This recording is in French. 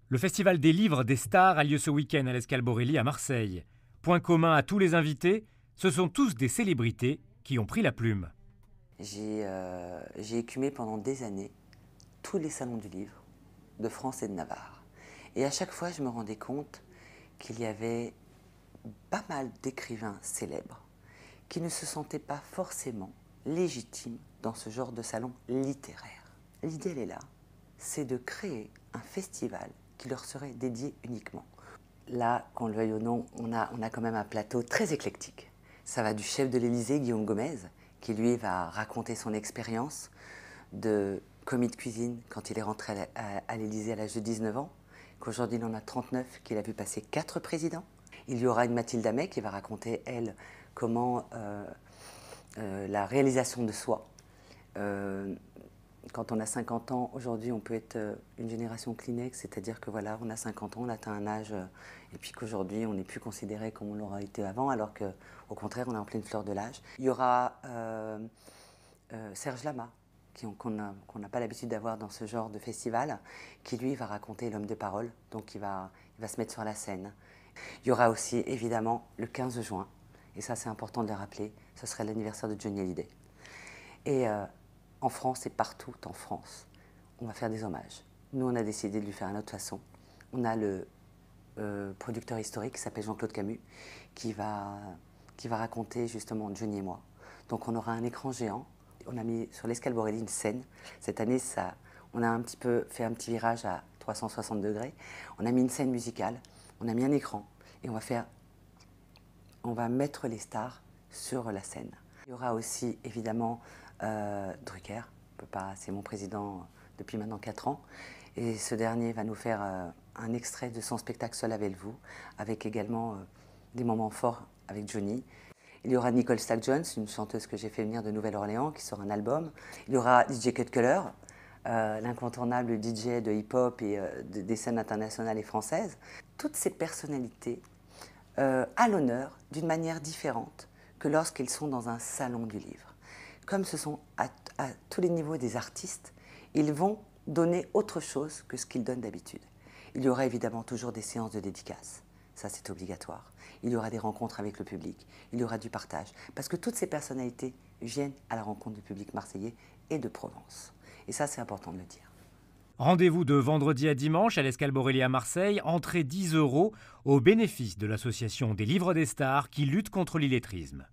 Le Festival des livres des stars a lieu ce week-end à l'Escale Borelli à Marseille. Point commun à tous les invités, ce sont tous des célébrités qui ont pris la plume. J'ai écumé pendant des années tous les salons du livre de France et de Navarre. Et à chaque fois, je me rendais compte qu'il y avait pas mal d'écrivains célèbres qui ne se sentaient pas forcément légitimes dans ce genre de salon littéraire. L'idée, elle est là, c'est de créer un festival qui leur serait dédié uniquement. Là, qu'on le veuille ou non, on a quand même un plateau très éclectique. Ça va du chef de l'Élysée, Guillaume Gomez, qui lui va raconter son expérience de commis de cuisine quand il est rentré à l'Élysée à l'âge de 19 ans, qu'aujourd'hui il en a 39, qu'il a vu passer 4 présidents. Il y aura une Mathilde Amet qui va raconter, elle, comment la réalisation de soi. Quand on a 50 ans, aujourd'hui, on peut être une génération Kleenex, c'est-à-dire que voilà, on a 50 ans, on atteint un âge, et puis qu'aujourd'hui, on n'est plus considéré comme on l'aura été avant, alors qu'au contraire, on est en pleine fleur de l'âge. Il y aura Serge Lama, qu'on n'a pas l'habitude d'avoir dans ce genre de festival, qui lui va raconter l'homme de parole, donc il va se mettre sur la scène. Il y aura aussi, évidemment, le 15 juin, et ça c'est important de le rappeler, ce serait l'anniversaire de Johnny Hallyday. Et en France et partout en France, on va faire des hommages. Nous, on a décidé de lui faire d'une autre façon. On a le producteur historique qui s'appelle Jean-Claude Camus, qui va raconter justement Johnny et moi. Donc on aura un écran géant. On a mis sur l'Escale Borelli une scène. Cette année, on a un petit peu fait un petit virage à 360 degrés. On a mis une scène musicale, on a mis un écran et on va mettre les stars sur la scène. Il y aura aussi évidemment Drucker, c'est mon président depuis maintenant 4 ans, et ce dernier va nous faire un extrait de son spectacle Seul avec vous, avec également des moments forts avec Johnny. Il y aura Nicole Stack-Jones, une chanteuse que j'ai fait venir de Nouvelle-Orléans, qui sort un album. Il y aura DJ Cutculler, l'incontournable DJ de hip-hop et des scènes internationales et françaises. Toutes ces personnalités à l'honneur d'une manière différente que lorsqu'ils sont dans un salon du livre. Comme ce sont à tous les niveaux des artistes, ils vont donner autre chose que ce qu'ils donnent d'habitude. Il y aura évidemment toujours des séances de dédicaces, ça c'est obligatoire. Il y aura des rencontres avec le public, il y aura du partage, parce que toutes ces personnalités viennent à la rencontre du public marseillais et de Provence. Et ça c'est important de le dire. Rendez-vous de vendredi à dimanche à l'Escale Borelli à Marseille, entrée 10 € au bénéfice de l'association des livres des stars qui lutte contre l'illettrisme.